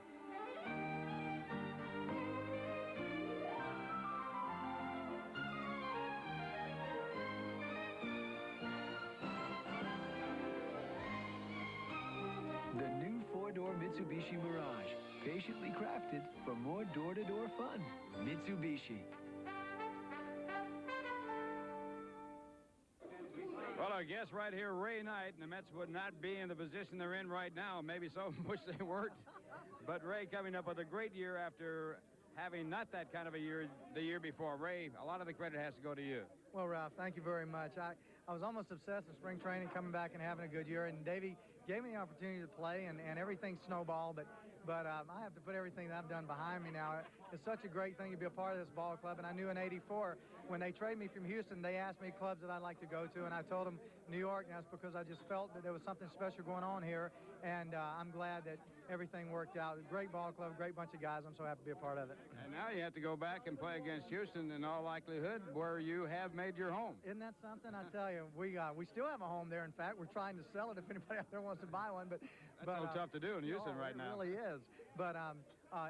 The new four-door Mitsubishi Mirage. Patiently crafted for more door-to-door fun. Mitsubishi. Well, our guest right here, Ray Knight, and the Mets would not be in the position they're in right now. Maybe so much they weren't. But Ray coming up with a great year after having not that kind of a year the year before. Ray, a lot of the credit has to go to you. Well, Ralph, thank you very much. I was almost obsessed with spring training, coming back and having a good year. And Davey gave me the opportunity to play, and everything snowballed. But I have to put everything that I've done behind me now. It's such a great thing to be a part of this ball club. And I knew in '84, when they traded me from Houston, they asked me clubs that I'd like to go to. And I told them New York, and that's because I just felt that there was something special going on here. And I'm glad that everything worked out. Great ball club, great bunch of guys. I'm so happy to be a part of it. And now you have to go back and play against Houston in all likelihood, where you have made your home. Isn't that something? I tell you, we still have a home there. In fact, we're trying to sell it if anybody out there wants to buy one. But that's a little tough to do in Houston right now. It really is. But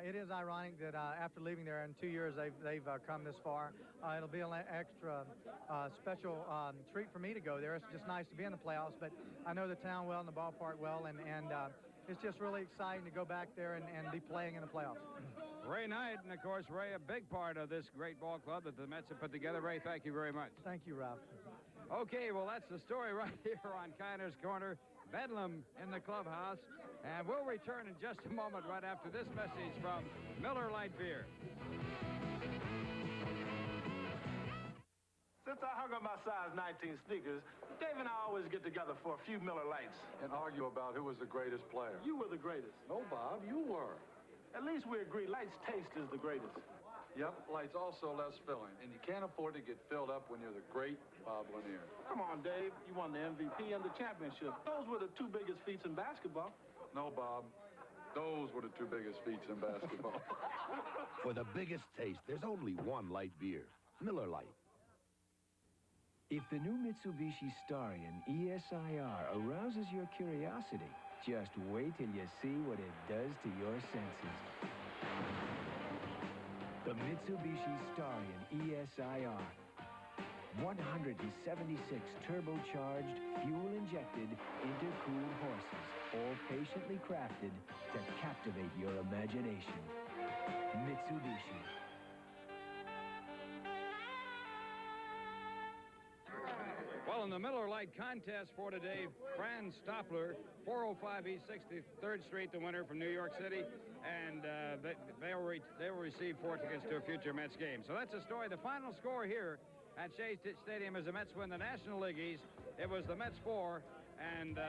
it is ironic that after leaving there in 2 years, they've come this far. It'll be an extra special treat for me to go there. It's just nice to be in the playoffs. But I know the town well and the ballpark well, and it's just really exciting to go back there and be playing in the playoffs. Ray Knight, and of course, Ray, a big part of this great ball club that the Mets have put together. Ray, thank you very much. Thank you, Ralph. Okay, well, that's the story right here on KINER'S Corner. Bedlam in the clubhouse. And we'll return in just a moment right after this message from Miller Lite Beer. Since I hung up my size 19 sneakers, Dave and I always get together for a few Miller Lights. And argue about who was the greatest player. You were the greatest. No, Bob, you were. At least we agree Light's taste is the greatest. Yep, Light's also less filling. And you can't afford to get filled up when you're the great Bob Lanier. Come on, Dave. You won the MVP and the championship. Those were the two biggest feats in basketball. No, Bob. Those were the two biggest feats in basketball. For the biggest taste, there's only one light beer. Miller Lite. If the new Mitsubishi Starion ESIR arouses your curiosity, just wait till you see what it does to your senses. The Mitsubishi Starion ESIR. 176 turbocharged, fuel-injected, intercooled horses, all patiently crafted to captivate your imagination. Mitsubishi. Well, in the Miller Lite contest for today, Fran Stoppler, 405 East 63rd Street, the winner from New York City, and they will receive 4 tickets to a future Mets game. So that's the story. The final score here at Shea Stadium as the Mets win the National League East. It was the Mets 4, and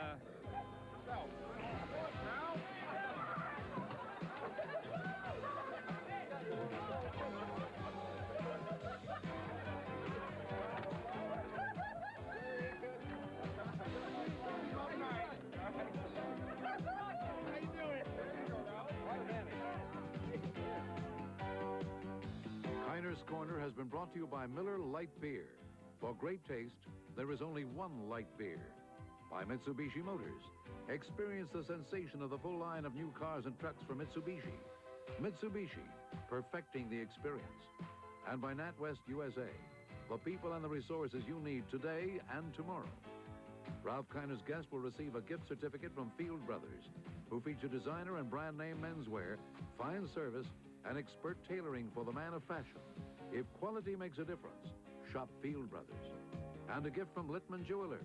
KINER'S Corner has been brought to you by Miller Lite Beer. For great taste, there is only one light beer. By Mitsubishi Motors. Experience the sensation of the full line of new cars and trucks from Mitsubishi. Mitsubishi, perfecting the experience. And by NatWest USA, the people and the resources you need today and tomorrow. Ralph Kiner's guest will receive a gift certificate from Field Brothers, who feature designer and brand name menswear, fine service, and expert tailoring for the man of fashion. If quality makes a difference, shop Field Brothers. And a gift from Littman Jewelers,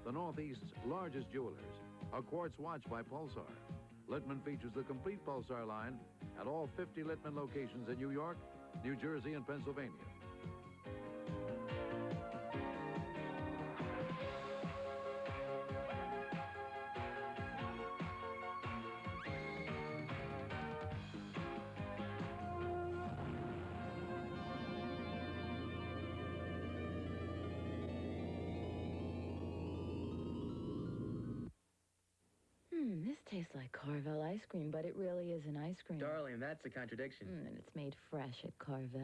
the Northeast's largest jewelers, a quartz watch by Pulsar. Littman features the complete Pulsar line at all 50 Littman locations in New York, New Jersey, and Pennsylvania. This tastes like Carvel ice cream, but it really isn't ice cream. Darling, that's a contradiction. And it's made fresh at Carvel.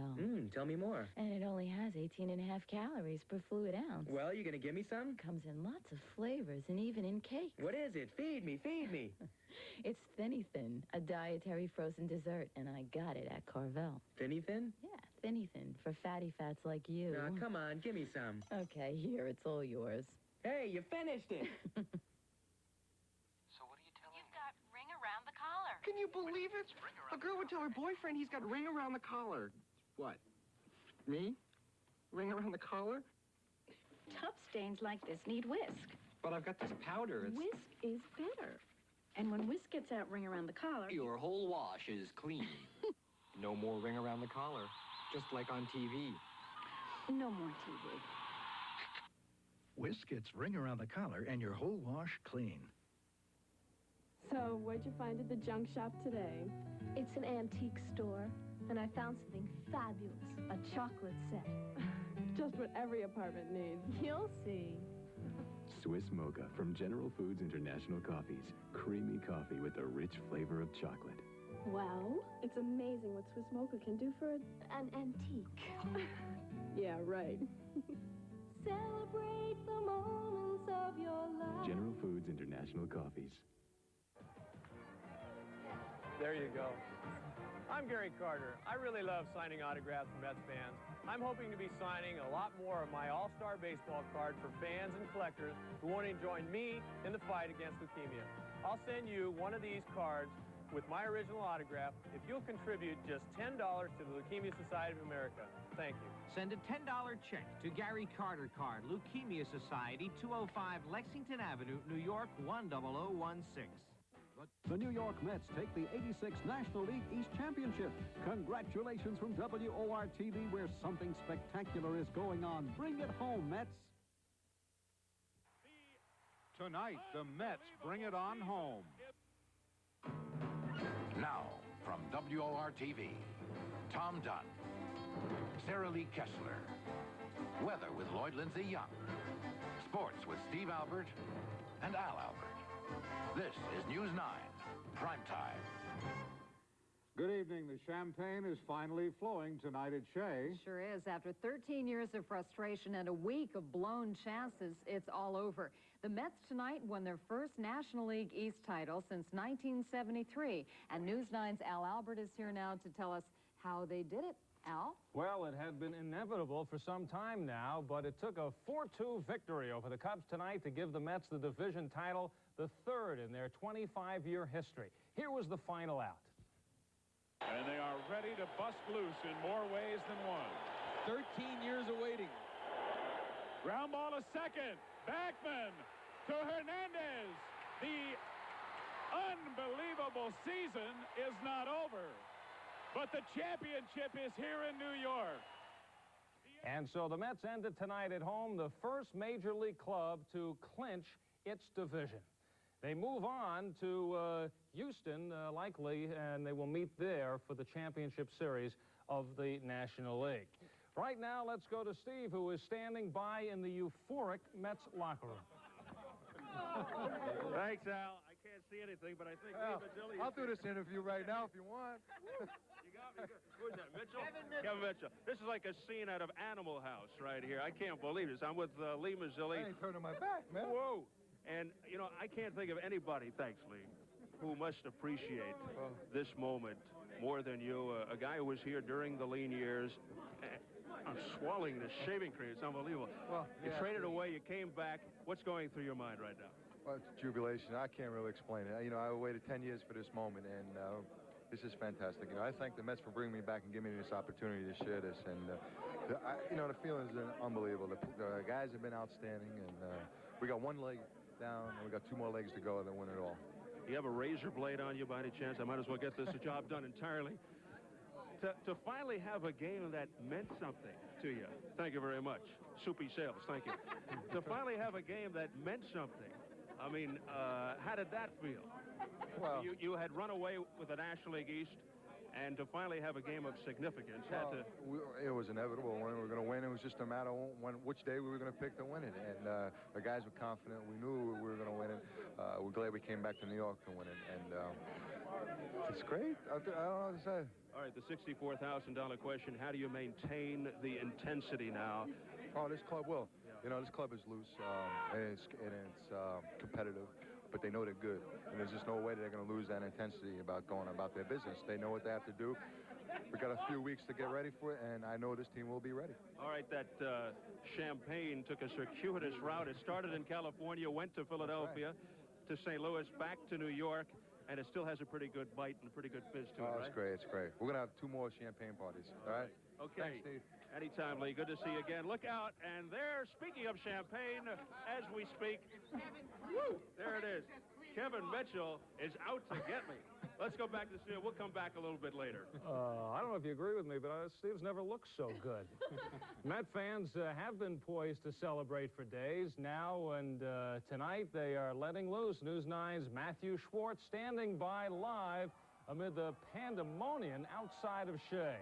Tell me more. And it only has 18.5 calories per fluid ounce. Well, you gonna give me some? Comes in lots of flavors and even in cakes. What is it? Feed me, feed me. It's Thinny Thin, a dietary frozen dessert, and I got it at Carvel. Thinny Thin? Yeah, Thinny Thin, for fatty fats like you. Now, come on, give me some. Okay, here, it's all yours. Hey, you finished it. Around the collar. Can you believe it? A girl would tell her boyfriend he's got ring around the collar. What? Me? Ring around the collar? Tough stains like this need whisk. But I've got this powder. It's... Whisk is better. And when whisk gets out ring around the collar... Your whole wash is clean. No more ring around the collar. Just like on TV. No more TV. Whisk gets ring around the collar and your whole wash clean. So, where'd you find at the junk shop today? It's an antique store, and I found something fabulous, a chocolate set. Just what every apartment needs. You'll see. Swiss Mocha from General Foods International Coffees. Creamy coffee with a rich flavor of chocolate. Wow, it's amazing what Swiss Mocha can do for an antique. Yeah, right. Celebrate the moments of your life. General Foods International Coffees. There you go. I'm Gary Carter. I really love signing autographs for Mets fans. I'm hoping to be signing a lot more of my All-Star Baseball card for fans and collectors who want to join me in the fight against leukemia. I'll send you one of these cards with my original autograph if you'll contribute just $10 to the Leukemia Society of America. Thank you. Send a $10 check to Gary Carter Card, Leukemia Society, 205 Lexington Avenue, New York, 10016. The New York Mets take the 86th National League East Championship. Congratulations from WLIE, where something spectacular is going on. Bring it home, Mets. Tonight, the Mets bring it on home. Now, from WOR-TV, Tom Dunn, Sarah Lee Kessler, Weather with Lloyd Lindsay Young, Sports with Steve Albert and Al Albert. This is News 9, primetime. Good evening. The champagne is finally flowing tonight at Shea. Sure is. After 13 years of frustration and a week of blown chances, it's all over. The Mets tonight won their first National League East title since 1973. And News 9's Al Albert is here now to tell us how they did it. Al? Well, it had been inevitable for some time now, but it took a 4-2 victory over the Cubs tonight to give the Mets the division title, the third in their 25-year history. Here was the final out. And they are ready to bust loose in more ways than one. 13 years of waiting. Ground ball to second. Backman to Hernandez. The unbelievable season is not over. But the championship is here in New York. And so the Mets ended tonight at home, the first Major League club to clinch its division. They move on to Houston, likely, and they will meet there for the championship series of the National League. Right now, let's go to Steve, who is standing by in the euphoric Mets locker room. Thanks, Al. I can't see anything, but I think I'll do this interview right now if you want. You got me. Who's that, Mitchell? Kevin Mitchell. This is like a scene out of Animal House right here. I can't believe this. I'm with Lee Mazzilli. I ain't turning my back, man. Whoa. And, you know, I can't think of anybody. Thanks, Lee. who must appreciate this moment more than you, a guy who was here during the lean years. I'm swallowing this shaving cream. It's unbelievable. Well, you yeah, traded away. You came back. What's going through your mind right now? Well, it's jubilation. I can't really explain it. You know, I waited 10 years for this moment, and this is fantastic. You know, I thank the Mets for bringing me back and giving me this opportunity to share this. And, you know, the feelings are unbelievable. The guys have been outstanding, and we got one leg down, and we got 2 more legs to go, and then win it all. You have a razor blade on you by any chance? I might as well get this job done entirely. To finally have a game that meant something to you. Thank you very much. Soupy sales, thank you. To finally have a game that meant something. I mean, how did that feel? Well, you had run away with the National League East, and to finally have a game of significance it was inevitable when we were going to win. It was just a matter of which day we were going to pick to win it. And the guys were confident. We knew we were going to win it. We're glad we came back to New York to win it. And it's great. I don't know what to say. All right, the $64,000 question, how do you maintain the intensity now? Oh, this club will. You know, this club is loose, and it's competitive, but they know they're good. And there's just no way that they're going to lose that intensity about going about their business. They know what they have to do. We got a few weeks to get ready for it, and I know this team will be ready. All right, that champagne took a circuitous route. It started in California, went to Philadelphia, to St. Louis, back to New York. And it still has a pretty good bite and a pretty good fizz to it, right? It's great, it's great. We're going to have 2 more champagne parties, all right? Okay. Thanks, Steve. Anytime, Lee. Good to see you again. Look out, and there, speaking of champagne, as we speak, woo, there it is. Kevin Mitchell is out to get me. Let's go back to the studio. We'll come back a little bit later. I don't know if you agree with me, but Steve's never looked so good. Met fans have been poised to celebrate for days now, and tonight they are letting loose. News 9's Matthew Schwartz standing by live amid the pandemonium outside of Shea.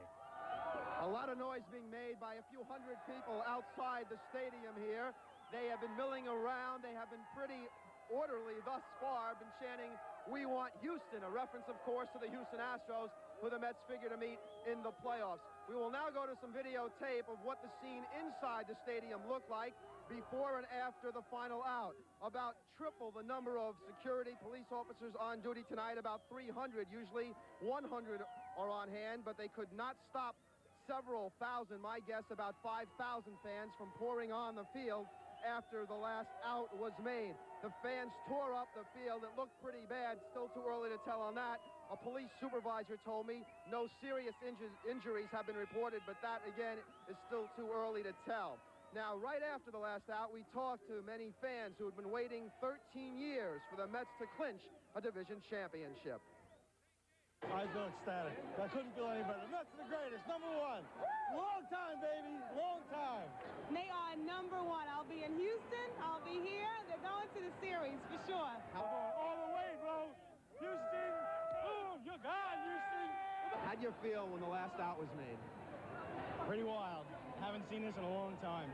A lot of noise being made by a few hundred people outside the stadium here. They have been milling around. They have been pretty orderly thus far, been chanting, "We want Houston," a reference, of course, to the Houston Astros, who the Mets figure to meet in the playoffs. We will now go to some videotape of what the scene inside the stadium looked like before and after the final out. About triple the number of security police officers on duty tonight, about 300. Usually 100 are on hand, but they could not stop several thousand, my guess about 5,000 fans from pouring on the field after the last out was made. The fans tore up the field. It looked pretty bad. Still too early to tell on that. A police supervisor told me no serious injuries have been reported, but that, again, is still too early to tell. Now, right after the last out, we talked to many fans who had been waiting 13 years for the Mets to clinch a division championship. I feel ecstatic. I couldn't feel any better. The Mets are the greatest. #1. Long time, baby. Long time. They are #1. I'll be in Houston. I'll be here. They're going to the series for sure. I'm going all the way, bro. Houston. Oh, you're gone, Houston. How'd you feel when the last out was made? Pretty wild. Haven't seen this in a long time.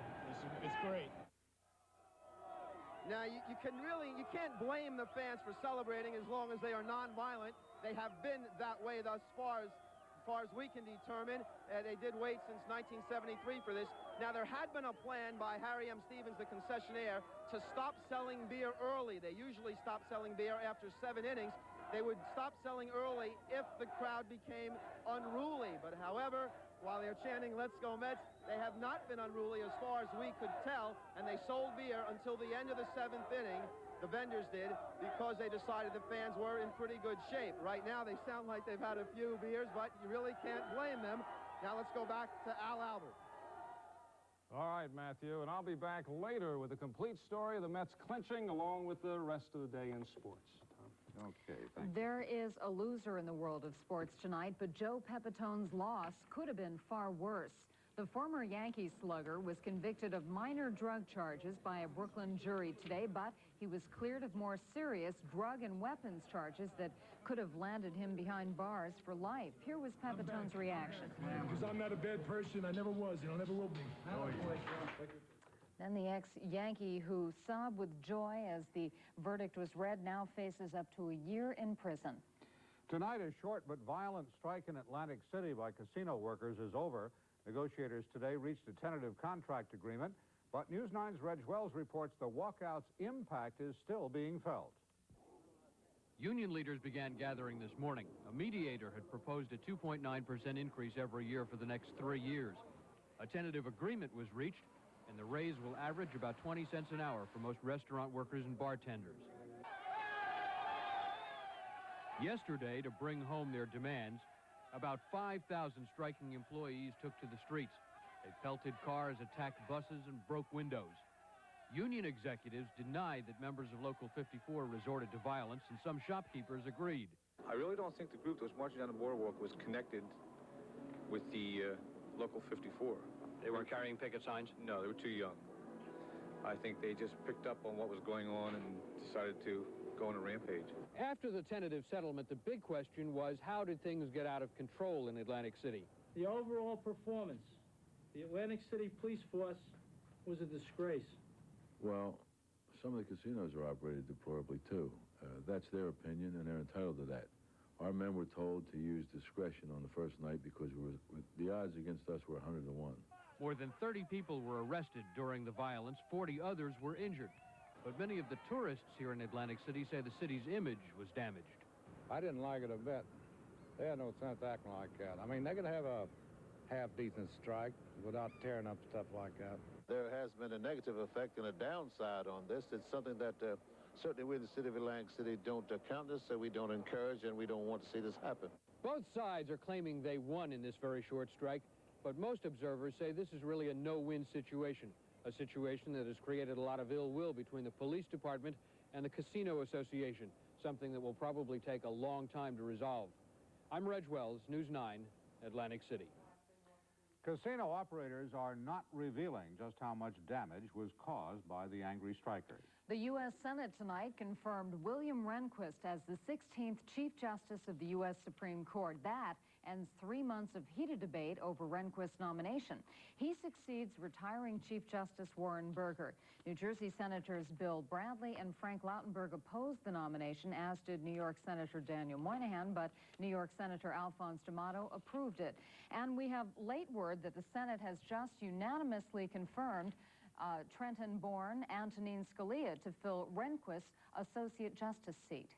It's great. Now, you can't blame the fans for celebrating as long as they are nonviolent. They have been that way thus far as we can determine. They did wait since 1973 for this. Now, there had been a plan by Harry M. Stevens, the concessionaire, to stop selling beer early. They usually stop selling beer after 7 innings. They would stop selling early if the crowd became unruly. But, however, while they're chanting, "Let's go Mets," they have not been unruly as far as we could tell, and they sold beer until the end of the 7th inning. The vendors did, because they decided the fans were in pretty good shape. Right now, they sound like they've had a few beers, but you really can't blame them. Now let's go back to Al Albert. All right, Matthew, and I'll be back later with a complete story of the Mets clinching along with the rest of the day in sports. Okay, thank you. There is a loser in the world of sports tonight, but Joe Pepitone's loss could have been far worse. The former Yankee slugger was convicted of minor drug charges by a Brooklyn jury today, but he was cleared of more serious drug and weapons charges that could have landed him behind bars for life. Here was Pepitone's reaction. Because I'm not a bad person. I never was, and I never will be. Then the ex-Yankee, who sobbed with joy as the verdict was read, now faces up to a year in prison. Tonight, a short but violent strike in Atlantic City by casino workers is over. Negotiators today reached a tentative contract agreement, but News 9's Reg Wells reports the walkout's impact is still being felt. Union leaders began gathering this morning. A mediator had proposed a 2.9% increase every year for the next 3 years. A tentative agreement was reached, and the raise will average about 20 cents an hour for most restaurant workers and bartenders. Yesterday, to bring home their demands, about 5,000 striking employees took to the streets. They pelted cars, attacked buses, and broke windows. Union executives denied that members of Local 54 resorted to violence, and some shopkeepers agreed. I really don't think the group that was marching down the boardwalk was connected with the Local 54. They weren't carrying picket signs? No, they were too young. I think they just picked up on what was going on and decided to go on a rampage. After the tentative settlement, the big question was, how did things get out of control in Atlantic City? The overall performance, the Atlantic City police force was a disgrace. Well, some of the casinos are operated deplorably, too. That's their opinion, and they're entitled to that. Our men were told to use discretion on the first night because the odds against us were 100 to 1. More than 30 people were arrested during the violence. 40 others were injured. But many of the tourists here in Atlantic City say the city's image was damaged. I didn't like it a bit. They had no sense acting like that. I mean, they could have a half-decent strike without tearing up stuff like that. There has been a negative effect and a downside on this. It's something that certainly we in the city of Atlantic City don't countenance, so we don't encourage, and we don't want to see this happen. Both sides are claiming they won in this very short strike, but most observers say this is really a no-win situation, a situation that has created a lot of ill will between the police department and the Casino Association, something that will probably take a long time to resolve. I'm Reg Wells, News 9, Atlantic City. Casino operators are not revealing just how much damage was caused by the angry strikers. The U.S. Senate tonight confirmed William Rehnquist as the 16th Chief Justice of the U.S. Supreme Court. That ends 3 months of heated debate over Rehnquist's nomination. He succeeds retiring Chief Justice Warren Burger. New Jersey Senators Bill Bradley and Frank Lautenberg opposed the nomination, as did New York Senator Daniel Moynihan, but New York Senator Alphonse D'Amato approved it. And we have late word that the Senate has just unanimously confirmed Trenton Bourne, Antonin Scalia to fill Rehnquist's Associate Justice seat.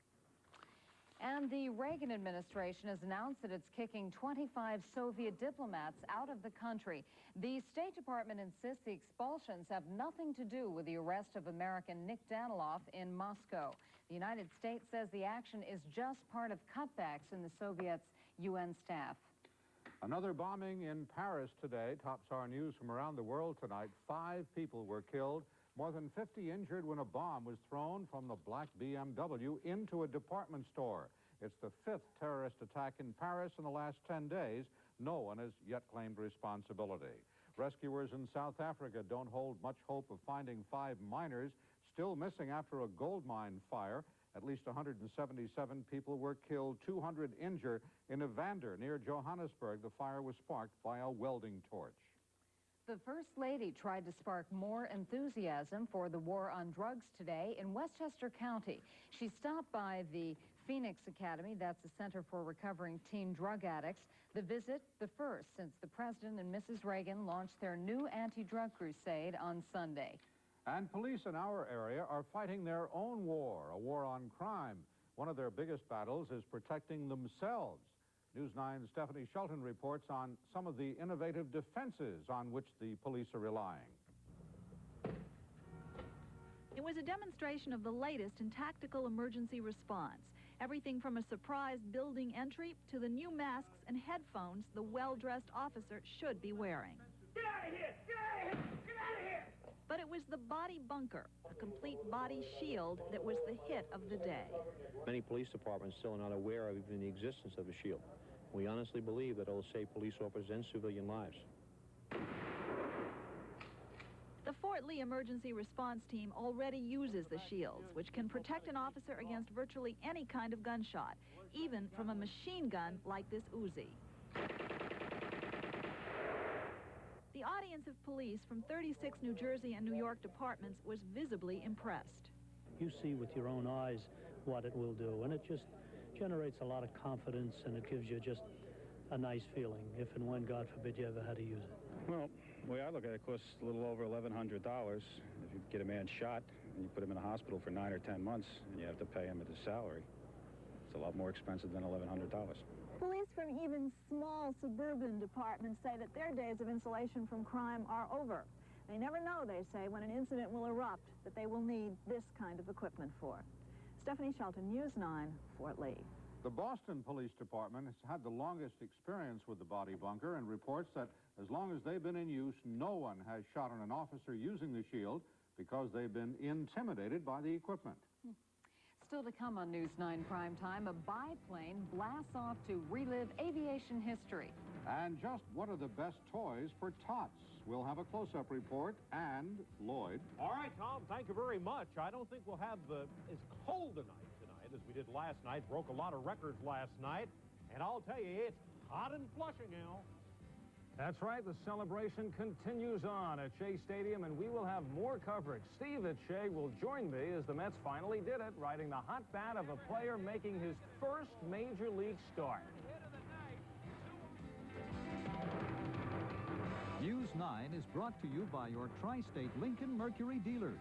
And the Reagan administration has announced that it's kicking 25 Soviet diplomats out of the country. The State Department insists the expulsions have nothing to do with the arrest of American Nick Danilov in Moscow. The United States says the action is just part of cutbacks in the Soviets' UN staff. Another bombing in Paris today tops our news from around the world tonight. 5 people were killed, more than 50 injured when a bomb was thrown from the black BMW into a department store. It's the 5th terrorist attack in Paris in the last 10 days. No one has yet claimed responsibility. Rescuers in South Africa don't hold much hope of finding 5 miners still missing after a gold mine fire. At least 177 people were killed, 200 injured in Evander near Johannesburg. The fire was sparked by a welding torch. The First Lady tried to spark more enthusiasm for the war on drugs today in Westchester County. She stopped by the Phoenix Academy, that's the Center for Recovering Teen Drug Addicts. The visit, the first since the President and Mrs. Reagan launched their new anti-drug crusade on Sunday. And police in our area are fighting their own war, a war on crime. One of their biggest battles is protecting themselves. News 9's Stephanie Shelton reports on some of the innovative defenses on which the police are relying. It was a demonstration of the latest in tactical emergency response. Everything from a surprise building entry to the new masks and headphones the well-dressed officer should be wearing. Get out of here! Get out of here! Get out of here! But it was the body bunker, a complete body shield, that was the hit of the day. Many police departments still are not aware of even the existence of a shield. We honestly believe that it will save police officers and civilian lives. The Fort Lee Emergency Response Team already uses the shields, which can protect an officer against virtually any kind of gunshot, even from a machine gun like this Uzi. The audience of police from 36 New Jersey and New York departments was visibly impressed. You see with your own eyes what it will do, and it just generates a lot of confidence, and it gives you just a nice feeling if and when, God forbid, you ever had to use it. Well, the way I look at it, it costs a little over $1,100. If you get a man shot and you put him in a hospital for 9 or 10 months, and you have to pay him at his salary. a lot more expensive than $1,100. Police from even small suburban departments say that their days of insulation from crime are over. They never know, they say, when an incident will erupt that they will need this kind of equipment for. Stephanie Shelton, News 9, Fort Lee. The Boston Police Department has had the longest experience with the body bunker and reports that as long as they've been in use, no one has shot at an officer using the shield because they've been intimidated by the equipment. Still to come on News 9 Primetime, a biplane blasts off to relive aviation history. And just what are the best toys for tots? We'll have a close-up report, and Lloyd. All right, Tom, thank you very much. I don't think we'll have as cold a night tonight as we did last night. Broke a lot of records last night. And I'll tell you, it's hot in Flushing, Al. That's right. The celebration continues on at Shea Stadium, and we will have more coverage. Steve at Shea will join me as the Mets finally did it, riding the hot bat of a player making his first Major League start. News 9 is brought to you by your Tri-State Lincoln Mercury dealers.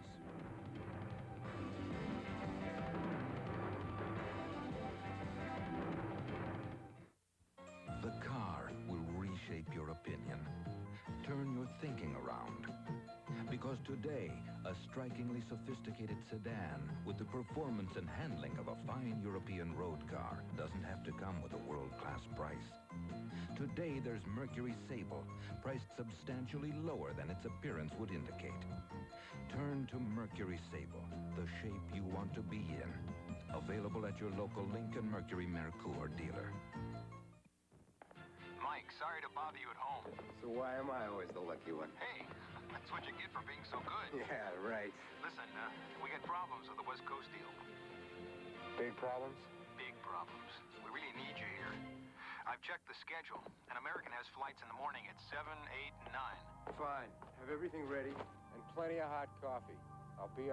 The car will reshape your opinion, turn your thinking around. Because today, a strikingly sophisticated sedan with the performance and handling of a fine European road car doesn't have to come with a world-class price. Today, there's Mercury Sable, priced substantially lower than its appearance would indicate. Turn to Mercury Sable, the shape you want to be in. Available at your local Lincoln Mercury Mercure dealer. Mike, sorry to bother you at home. So why am I always the lucky one? Hey, that's what you get for being so good. Yeah, right. Listen, we got problems with the West Coast deal. Big problems? Big problems. We really need you here. I've checked the schedule. An American has flights in the morning at 7, 8, and 9. Fine. Have everything ready and plenty of hot coffee. I'll be